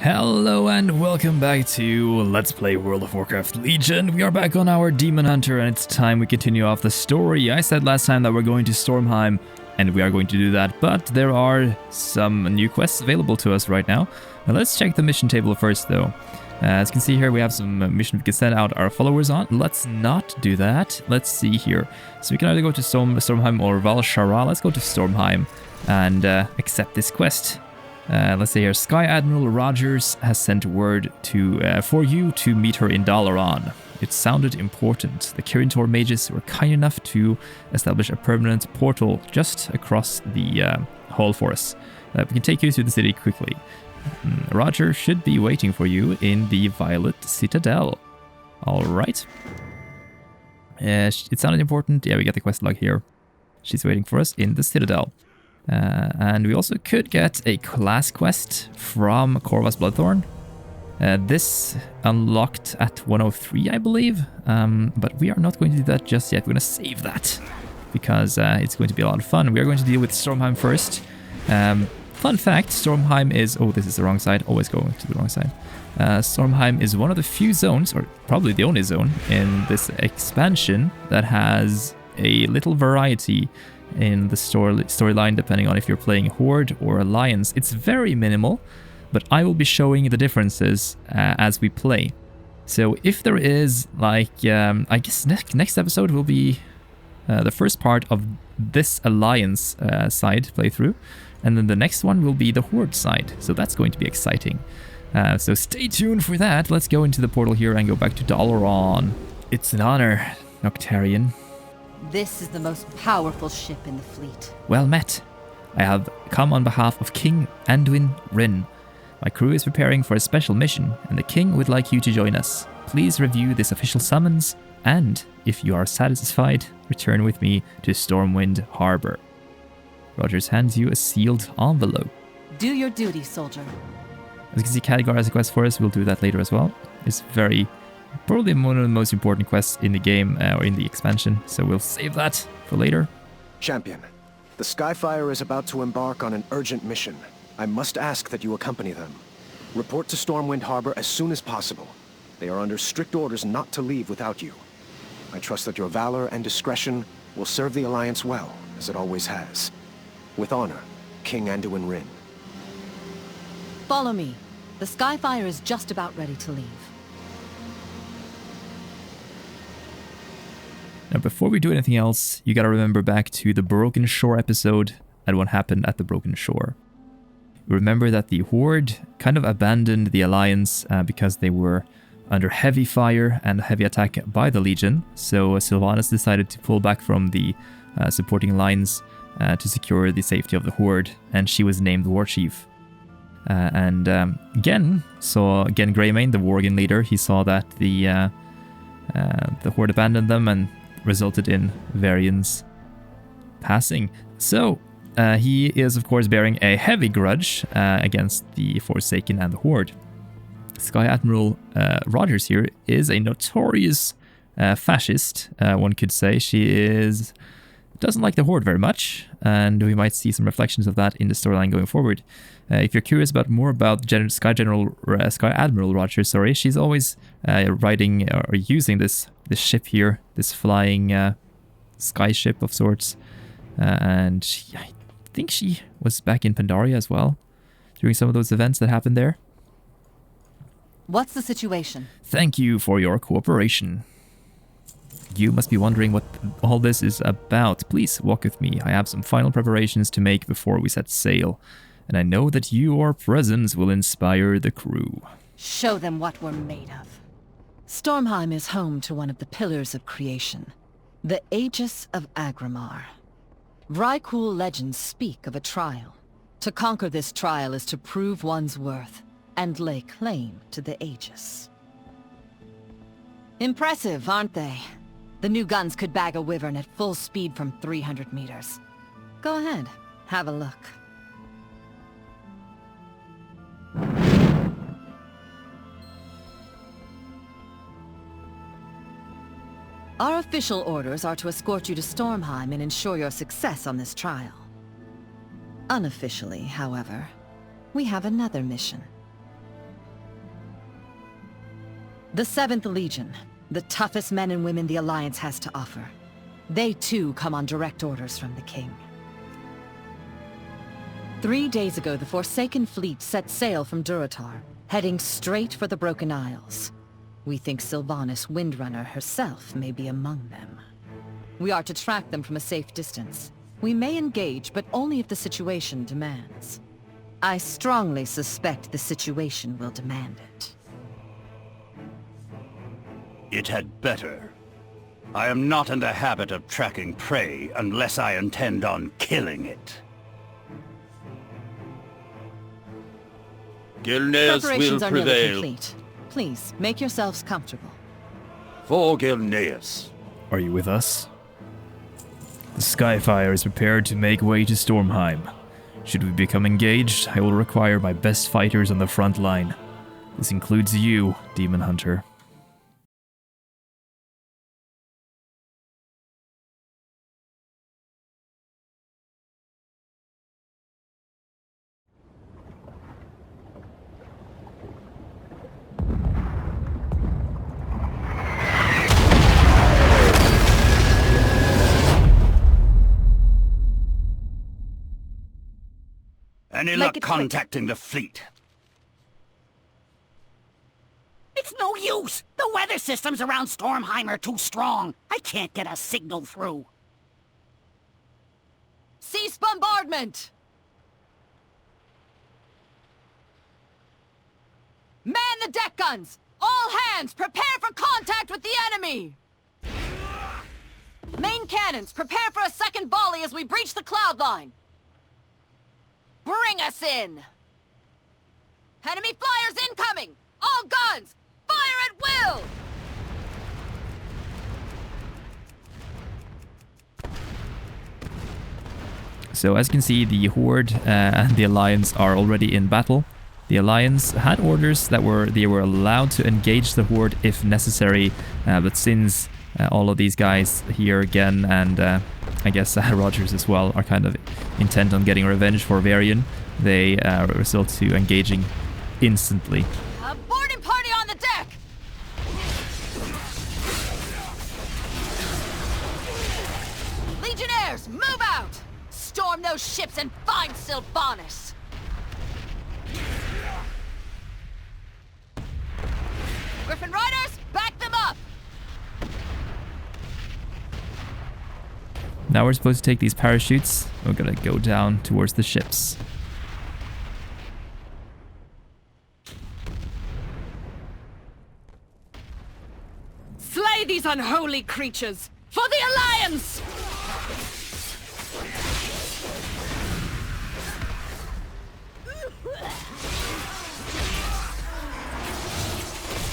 Hello and welcome back to Let's Play World of Warcraft Legion. We are back on our Demon Hunter and it's time we continue off the story. I said last time that we're going to Stormheim and we are going to do that, but there are some new quests available to us right now. Now let's check the mission table first though. As you can see here, we have some missions we can send out our followers on. Let's not do that. Let's see here. So we can either go to Stormheim or Val'sharah. Let's go to Stormheim and accept this quest. Let's see here, Sky Admiral Rogers has sent word for you to meet her in Dalaran. It sounded important. The Kirintor mages were kind enough to establish a permanent portal just across the hall for us. We can take you to the city quickly. Roger should be waiting for you in the Violet Citadel. Alright. It sounded important. Yeah, we got the quest log here. She's waiting for us in the Citadel. And we also could get a class quest from Corvus Bloodthorn. This unlocked at 103, I believe. But we are not going to do that just yet. We're going to save that because it's going to be a lot of fun. We are going to deal with Stormheim first. Fun fact, Stormheim is... Oh, this is the wrong side. Always going to the wrong side. Stormheim is one of the few zones, or probably the only zone, in this expansion that has a little variety in the storyline, depending on if you're playing Horde or Alliance. It's very minimal, but I will be showing the differences as we play. So if there is, like, I guess next episode will be the first part of this Alliance side playthrough, and then the next one will be the Horde side, so that's going to be exciting. So stay tuned for that. Let's go into the portal here and go back to Dalaran. It's an honor, Noctarian. This is the most powerful ship in the fleet. Well met. I have come on behalf of King Anduin Wrynn. My crew is preparing for a special mission, and the King would like you to join us. Please review this official summons, and, if you are satisfied, return with me to Stormwind Harbor. Rogers hands you a sealed envelope. Do your duty, soldier. As you can see, Khadgar has a quest for us. We'll do that later as well. It's probably one of the most important quests in the game, or in the expansion, so we'll save that for later. Champion, the Skyfire is about to embark on an urgent mission. I must ask that you accompany them. Report to Stormwind Harbor as soon as possible. They are under strict orders not to leave without you. I trust that your valor and discretion will serve the Alliance well, as it always has. With honor, King Anduin Wrynn. Follow me. The Skyfire is just about ready to leave. Now, before we do anything else, you gotta remember back to the Broken Shore episode and what happened at the Broken Shore. Remember that the Horde kind of abandoned the Alliance because they were under heavy fire and heavy attack by the Legion, so Sylvanas decided to pull back from the supporting lines to secure the safety of the Horde, and she was named War Chief. And Gen Greymane, the Worgen leader, he saw that the Horde abandoned them and resulted in Varian's passing. So, he is of course bearing a heavy grudge against the Forsaken and the Horde. Sky Admiral Rogers here is a notorious fascist, one could say. She doesn't like the Horde very much, and we might see some reflections of that in the storyline going forward. If you're curious about more about Sky Admiral Rogers, she's always riding or using this ship here, this flying sky ship of sorts, and I think she was back in Pandaria as well during some of those events that happened there. What's the situation? Thank you for your cooperation. You must be wondering what all this is about. Please walk with me. I have some final preparations to make before we set sail, and I know that your presence will inspire the crew. Show them what we're made of. Stormheim is home to one of the pillars of creation, the Aegis of Agramar. Vrykul legends speak of a trial. To conquer this trial is to prove one's worth and lay claim to the Aegis. Impressive, aren't they? The new guns could bag a wyvern at full speed from 300 meters. Go ahead, have a look. Our official orders are to escort you to Stormheim and ensure your success on this trial. Unofficially, however, we have another mission. The 7th Legion, the toughest men and women the Alliance has to offer. They too come on direct orders from the King. 3 days ago, the Forsaken Fleet set sail from Durotar, heading straight for the Broken Isles. We think Sylvanas Windrunner herself may be among them. We are to track them from a safe distance. We may engage, but only if the situation demands. I strongly suspect the situation will demand it. It had better. I am not in the habit of tracking prey unless I intend on killing it. Gilneas will Preparations are nearly prevail. complete. Please, make yourselves comfortable. For Gilneas. Are you with us? The Skyfire is prepared to make way to Stormheim. Should we become engaged, I will require my best fighters on the front line. This includes you, Demon Hunter. Any Make luck it quick. contacting the fleet? It's no use! The weather systems around Stormheim are too strong. I can't get a signal through. Cease bombardment! Man the deck guns! All hands, prepare for contact with the enemy! Main cannons, prepare for a second volley as we breach the cloud line! Bring us in! Enemy flyers incoming! All guns! Fire at will! So as you can see, the Horde and the Alliance are already in battle. The Alliance had orders that they were allowed to engage the Horde if necessary, but since all of these guys here again, and I guess Rogers as well, are kind of intent on getting revenge for Varian, they resort to engaging instantly. A boarding party on the deck! Legionnaires, move out! Storm those ships and find Sylvanas! Griffin Riders, back them up! Now we're supposed to take these parachutes. We're gonna go down towards the ships. Slay these unholy creatures! For the Alliance!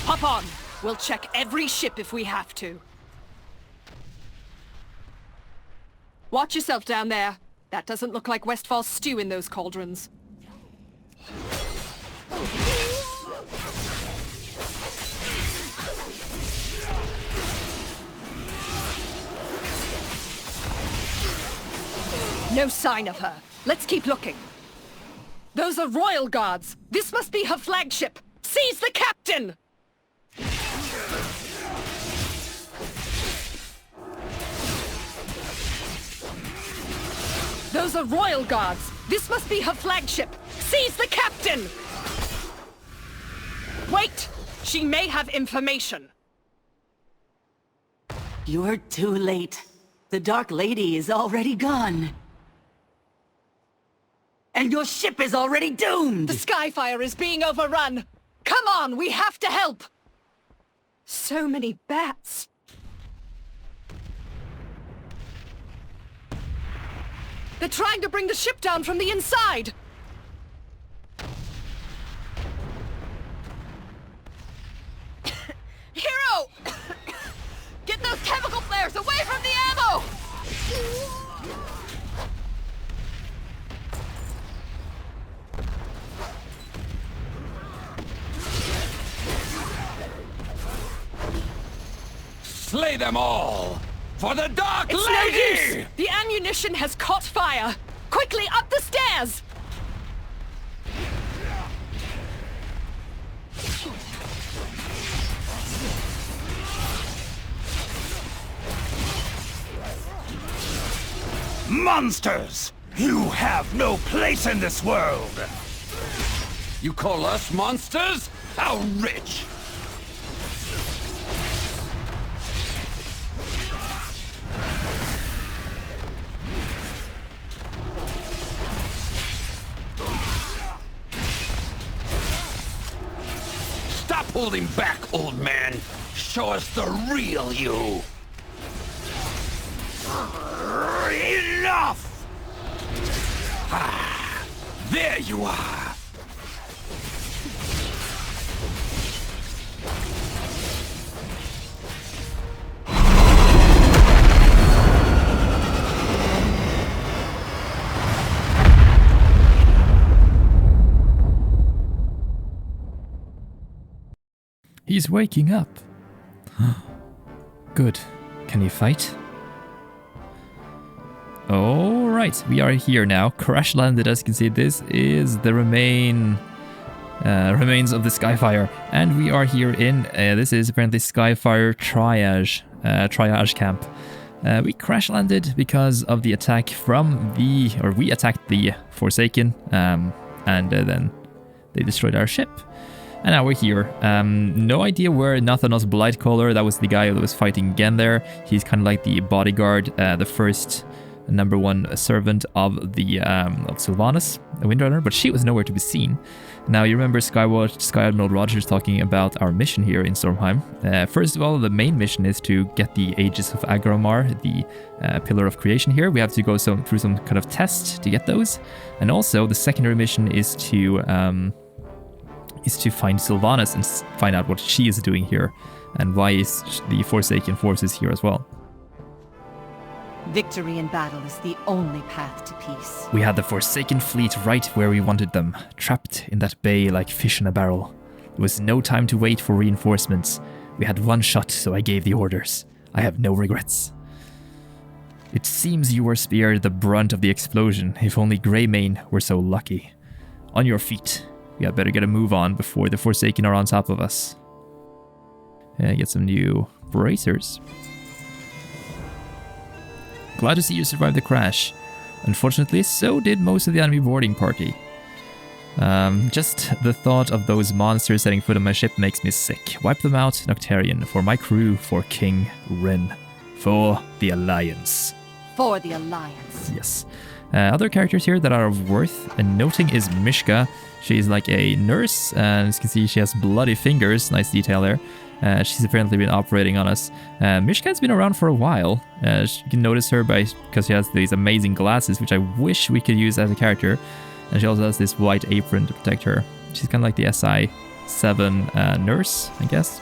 Hop on! We'll check every ship if we have to. Watch yourself down there. That doesn't look like Westfall stew in those cauldrons. No sign of her. Let's keep looking. Those are Royal Guards. This must be her flagship. Seize the captain! Those are Royal Guards. This must be her flagship. Seize the captain! Wait! She may have information. You're too late. The Dark Lady is already gone. And your ship is already doomed! The Skyfire is being overrun! Come on, we have to help! So many bats. They're trying to bring the ship down from the inside! Hero! Get those chemical flares away from the ammo! Slay them all! For the Dark It's Lady! no use! The ammunition has caught fire! Quickly, up the stairs! Monsters! You have no place in this world! You call us monsters? How rich! Stop holding back, old man! Show us the real you! Enough! Ah, there you are! He's waking up. Good. Can he fight? Alright, we are here now. Crash landed, as you can see. This is the remains of the Skyfire. And we are here in, this is apparently Skyfire triage camp. We crash landed because of the attack from we attacked the Forsaken, and then they destroyed our ship. And now we're here. No idea where Nathanos Blightcaller, that was the guy that was fighting again there. He's kind of like the bodyguard, the first #1 servant of the of Sylvanas, the Windrunner, but she was nowhere to be seen. Now you remember Sky Admiral Rogers talking about our mission here in Stormheim. First of all, the main mission is to get the Aegis of Agramar, the Pillar of Creation here. We have to go through some kind of test to get those, and also the secondary mission is to find Sylvanas and find out what she is doing here, and why is the Forsaken forces here as well. Victory in battle is the only path to peace. We had the Forsaken fleet right where we wanted them, trapped in that bay like fish in a barrel. There was no time to wait for reinforcements. We had one shot, so I gave the orders. I have no regrets. It seems you were spared the brunt of the explosion, if only Greymane were so lucky. On your feet. We had better get a move on before the Forsaken are on top of us. Get some new bracers. Glad to see you survived the crash. Unfortunately, so did most of the enemy boarding party. Just the thought of those monsters setting foot on my ship makes me sick. Wipe them out, Noctarian, for my crew, for King Rin. For the Alliance. For the Alliance. Yes. Other characters here that are worth noting is Mishka. She's like a nurse, and as you can see, she has bloody fingers. Nice detail there. She's apparently been operating on us. Mishka's been around for a while. You can notice her because she has these amazing glasses, which I wish we could use as a character. And she also has this white apron to protect her. She's kind of like the SI-7 nurse, I guess.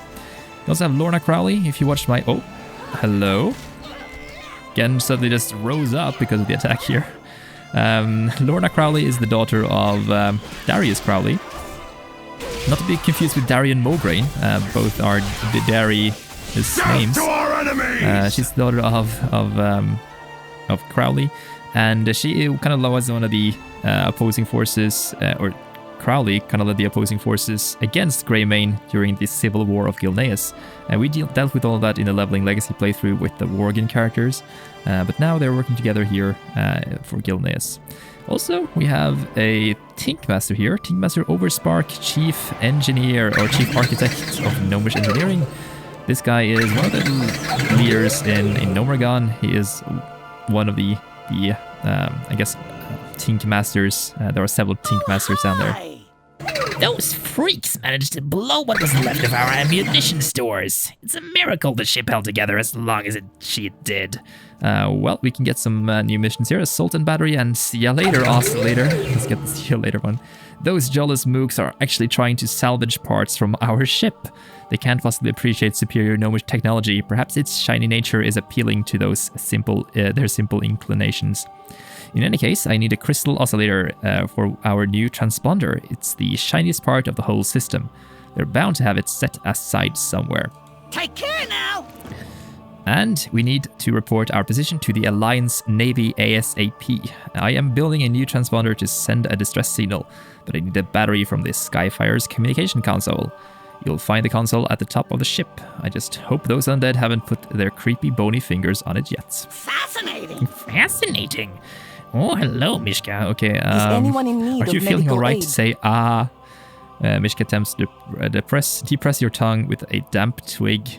You also have Lorna Crowley, if you watched my... Oh, hello. Again, suddenly just rose up because of the attack here. Lorna Crowley is the daughter of Darius Crowley. Not to be confused with Darian Mograine. Both are Darius names. She's the daughter of Crowley, and she kind of was one of the opposing forces, or Crowley kind of led the opposing forces against Greymane during the Civil War of Gilneas. And we dealt with all of that in the Leveling Legacy playthrough with the Worgen characters, but now they're working together here for Gilneas. Also, we have a Tinkmaster here, Tinkmaster Overspark, Chief Engineer or Chief Architect of Gnomish Engineering. This guy is one of the leaders in Gnomeregan. He is one of the I guess, Tinkmasters. There are several Tinkmasters down there. Those freaks managed to blow what was left of our ammunition stores. It's a miracle the ship held together as long as she did. Well, we can get some new missions here. Assault and Battery and See Ya Later Oscillator. Let's get the See Ya Later one. Those jealous mooks are actually trying to salvage parts from our ship. They can't possibly appreciate superior gnomish technology. Perhaps its shiny nature is appealing to those their simple inclinations. In any case, I need a crystal oscillator for our new transponder. It's the shiniest part of the whole system. They're bound to have it set aside somewhere. Take care now! And we need to report our position to the Alliance Navy ASAP. I am building a new transponder to send a distress signal, but I need a battery from the Skyfire's communication console. You'll find the console at the top of the ship. I just hope those undead haven't put their creepy bony fingers on it yet. Fascinating. Fascinating. Oh, hello, Mishka. Okay, Is anyone in need are you of feeling medical alright aid? to say ah? Mishka attempts to depress your tongue with a damp twig.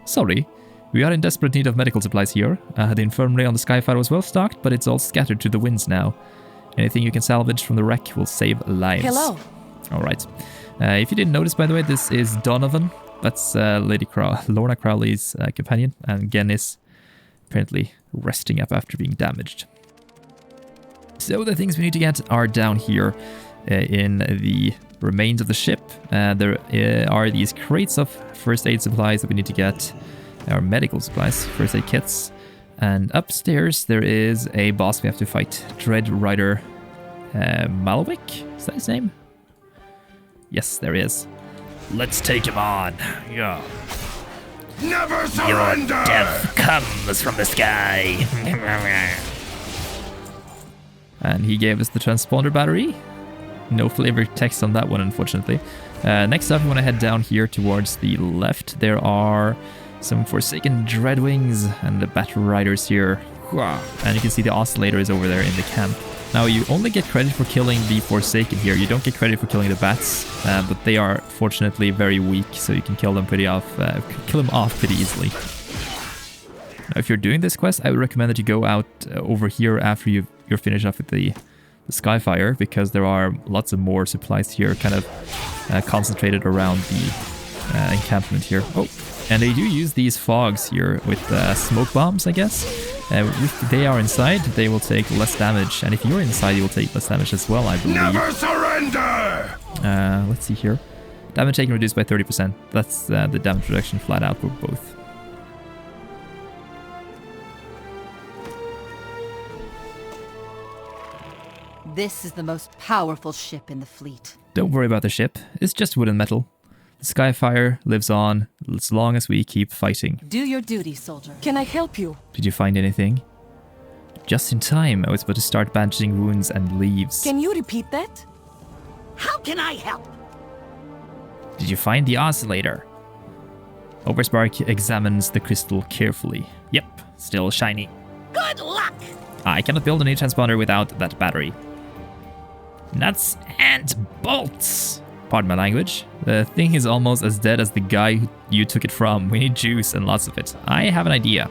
Sorry, we are in desperate need of medical supplies here. The infirmary on the Skyfire was well stocked, but it's all scattered to the winds now. Anything you can salvage from the wreck will save lives. Hello. Alright. If you didn't notice, by the way, this is Donovan. That's Lorna Crowley's companion, and Gilneas apparently resting up after being damaged. So the things we need to get are down here in the remains of the ship. There are these crates of first aid supplies that we need to get, our medical supplies, first aid kits. And upstairs there is a boss we have to fight, Dread Rider Malwick? Is that his name? Yes, there is. Let's take him on. Yeah. Never surrender! Death comes from the sky. And he gave us the transponder battery. No flavor text on that one, unfortunately. Next up, we want to head down here towards the left. There are some Forsaken Dreadwings and the Bat Riders here. And you can see the oscillator is over there in the camp. Now, you only get credit for killing the Forsaken here. You don't get credit for killing the bats, but they are fortunately very weak, so you can kill them pretty off pretty easily. Now, if you're doing this quest, I would recommend that you go out over here after you're finished off with the Skyfire, because there are lots of more supplies here, kind of concentrated around the encampment here. Oh, and they do use these fogs here with smoke bombs, I guess. If they are inside, they will take less damage, and if you're inside, you will take less damage as well, I believe. Never surrender! Let's see here. Damage taken reduced by 30%. That's the damage reduction flat out for both. This is the most powerful ship in the fleet. Don't worry about the ship. It's just wood and metal. The Skyfire lives on as long as we keep fighting. Do your duty, soldier. Can I help you? Did you find anything? Just in time. I was about to start bandaging wounds and leaves. Can you repeat that? How can I help? Did you find the oscillator? Overspark examines the crystal carefully. Yep, still shiny. Good luck! I cannot build a new transponder without that battery. Nuts and bolts! Pardon my language. The thing is almost as dead as the guy you took it from. We need juice and lots of it. I have an idea.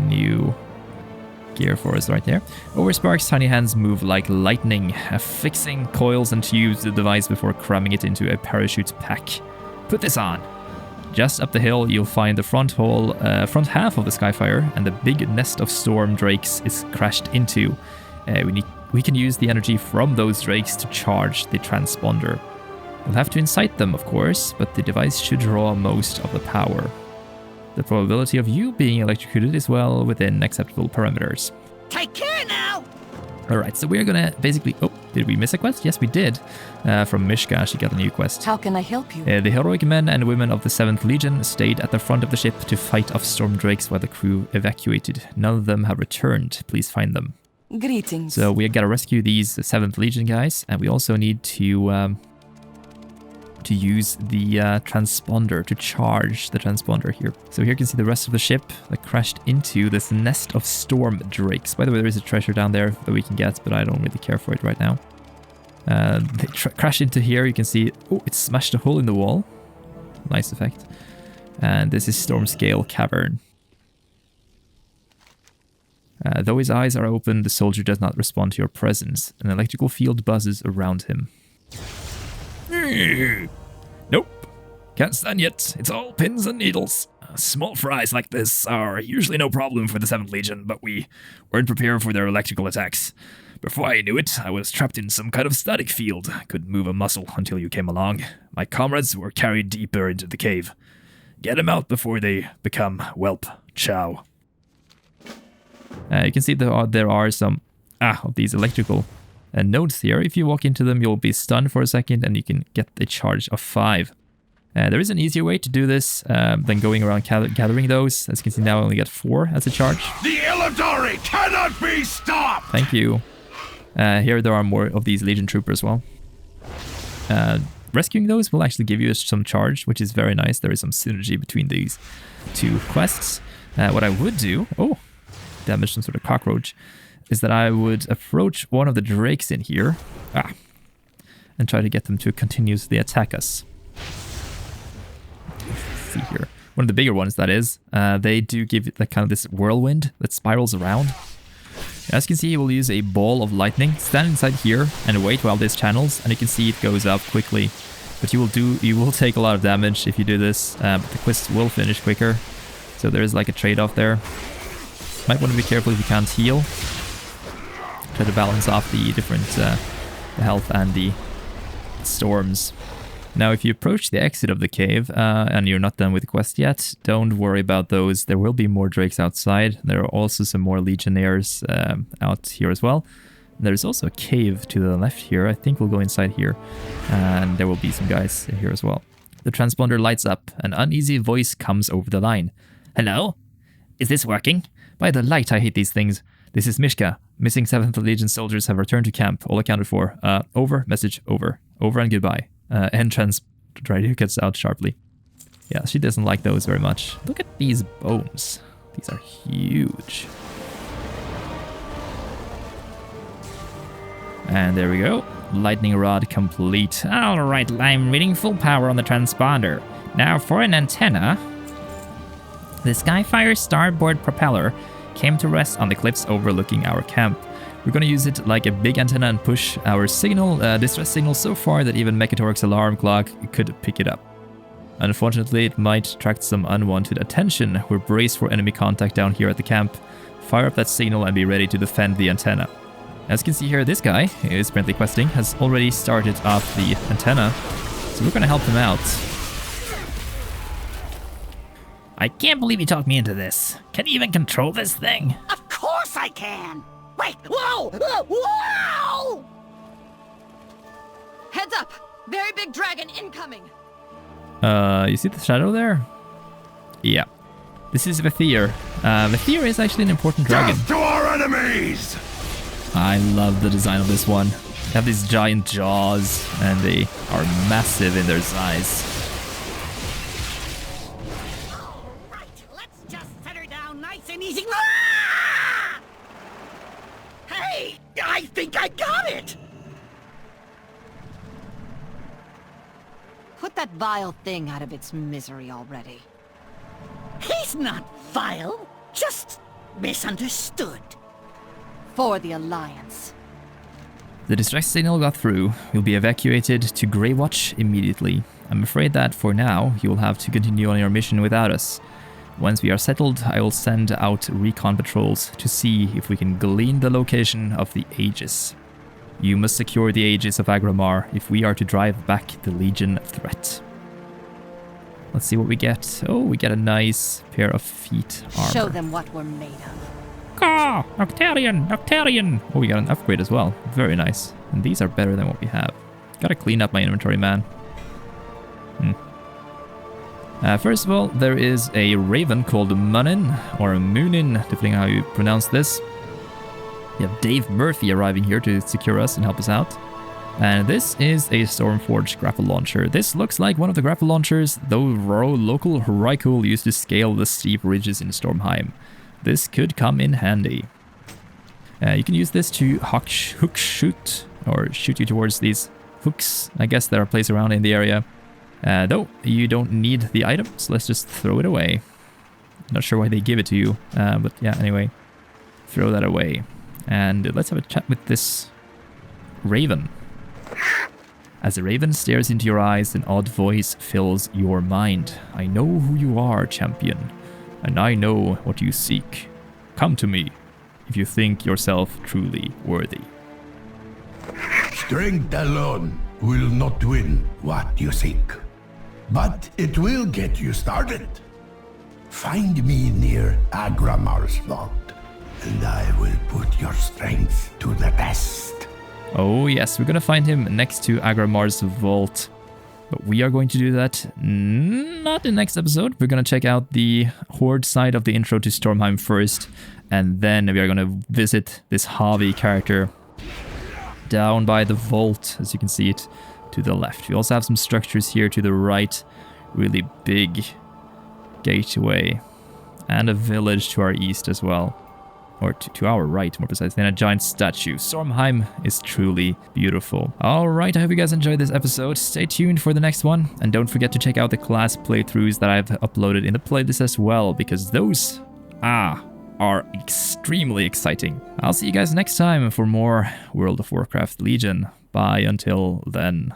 New gear for us right there. Overspark's tiny hands move like lightning, affixing coils and tubes to the device before cramming it into a parachute pack. Put this on. Just up the hill, you'll find the front half of the Skyfire, and the big nest of storm drakes is crashed into. We can use the energy from those drakes to charge the transponder. We'll have to incite them, of course, but the device should draw most of the power. The probability of you being electrocuted is well within acceptable parameters. Take care now! Alright, so we're gonna basically... Oh, did we miss a quest? Yes, we did. From Mishka, she got a new quest. How can I help you? The heroic men and women of the 7th Legion stayed at the front of the ship to fight off storm drakes while the crew evacuated. None of them have returned. Please find them. Greetings. So we gotta rescue these 7th Legion guys, and we also need to use the transponder to charge the transponder here. So here you can see the rest of the ship that crashed into this nest of storm drakes. By the way, there is a treasure down there that we can get, but I don't really care for it right now. They crashed into here. You can see, oh, it smashed a hole in the wall. Nice effect. And this is Stormscale Cavern. Though his eyes are open, the soldier does not respond to your presence. An electrical field buzzes around him. Nope. Can't stand yet. It's all pins and needles. Small fries like this are usually no problem for the 7th Legion, but we weren't prepared for their electrical attacks. Before I knew it, I was trapped in some kind of static field. Couldn't move a muscle until you came along. My comrades were carried deeper into the cave. Get them out before they become whelp chow. You can see there are some of these electrical nodes here. If you walk into them, you'll be stunned for a second, and you can get a charge of 5. There is an easier way to do this than going around gathering those. As you can see now, I only get 4 as a charge. The Illidari cannot be stopped! Thank you. Here there are more of these Legion troopers as well. rescuing those will actually give you some charge, which is very nice. There is some synergy between these two quests. What I would do, damage some sort of cockroach, is that I would approach one of the drakes in here, and try to get them to continuously attack us. Let's see here. One of the bigger ones, that is, they do give it like kind of this whirlwind that spirals around. As you can see, we'll use a ball of lightning, stand inside here and wait while this channels, and you can see it goes up quickly. But you will take a lot of damage if you do this, but the quest will finish quicker. So there is like a trade-off there. Might want to be careful if you can't heal. Try to balance off the different the health and the storms. Now, if you approach the exit of the cave and you're not done with the quest yet, don't worry about those. There will be more drakes outside. There are also some more legionnaires out here as well. There's also a cave to the left here. I think we'll go inside here, and there will be some guys here as well. The transponder lights up. An uneasy voice comes over the line. Hello? Is this working? By the light, I hate these things. This is Mishka. Missing 7th Legion soldiers have returned to camp. All accounted for. Over. Message over. Over and goodbye. Entrance radio gets out sharply. Yeah, she doesn't like those very much. Look at these bones. These are huge. And there we go. Lightning rod complete. Alright, I'm reading full power on the transponder. Now for an antenna. The Skyfire starboard propeller came to rest on the cliffs overlooking our camp. We're going to use it like a big antenna and push our signal, distress signal so far that even Mekatork's alarm clock could pick it up. Unfortunately, it might attract some unwanted attention. We're braced for enemy contact down here at the camp. Fire up that signal and be ready to defend the antenna. As you can see here, this guy, who is apparently questing, has already started off the antenna, so we're going to help him out. I can't believe you talked me into this. Can you even control this thing? Of course I can! Wait! Whoa! Whoa! Heads up! Very big dragon incoming! You see the shadow there? Yeah. This is Vethir. Vethir is actually an important dragon. Death to our enemies! I love the design of this one. They have these giant jaws, and they are massive in their size. Alright, let's just set her down nice and easy. Ah! Hey, I think I got it! Put that vile thing out of its misery already. He's not vile, just misunderstood. For the Alliance. The distress signal got through. You'll be evacuated to Grey Watch immediately. I'm afraid that, for now, you'll have to continue on your mission without us. Once we are settled, I will send out recon patrols to see if we can glean the location of the Aegis. You must secure the Aegis of Agramar if we are to drive back the Legion threat. Let's see what we get. Oh, we get a nice pair of feet armor. Show them what we're made of. Ah, Noctarian! Noctarian! Oh, we got an upgrade as well. Very nice. And these are better than what we have. Gotta clean up my inventory, man. First of all, there is a raven called Munin, or Munin, depending on how you pronounce this. We have Dave Murphy arriving here to secure us and help us out. And this is a Stormforged grapple launcher. This looks like one of the grapple launchers though local Hrykuul used to scale the steep ridges in Stormheim. This could come in handy. You can use this to hook shoot, or shoot you towards these hooks, I guess, that are placed around in the area. Though, you don't need the item, so let's just throw it away. Not sure why they give it to you, but yeah, anyway. Throw that away. And let's have a chat with this raven. As the raven stares into your eyes, an odd voice fills your mind. I know who you are, champion, and I know what you seek. Come to me, if you think yourself truly worthy. Strength alone will not win what you seek, but it will get you started. Find me near Agramar's vault, and I will put your strength to the test. Oh yes, we're gonna find him next to Agramar's vault. But we are going to do that not in the next episode. We're gonna check out the Horde side of the intro to Stormheim first, and then we are gonna visit this Javi character down by the vault, as you can see it. to the left. We also have some structures here to the right. Really big gateway. And a village to our east as well. Or to our right, more precisely, and a giant statue. Stormheim is truly beautiful. Alright, I hope you guys enjoyed this episode. Stay tuned for the next one. And don't forget to check out the class playthroughs that I've uploaded in the playlist as well, because those are extremely exciting. I'll see you guys next time for more World of Warcraft Legion. Bye until then.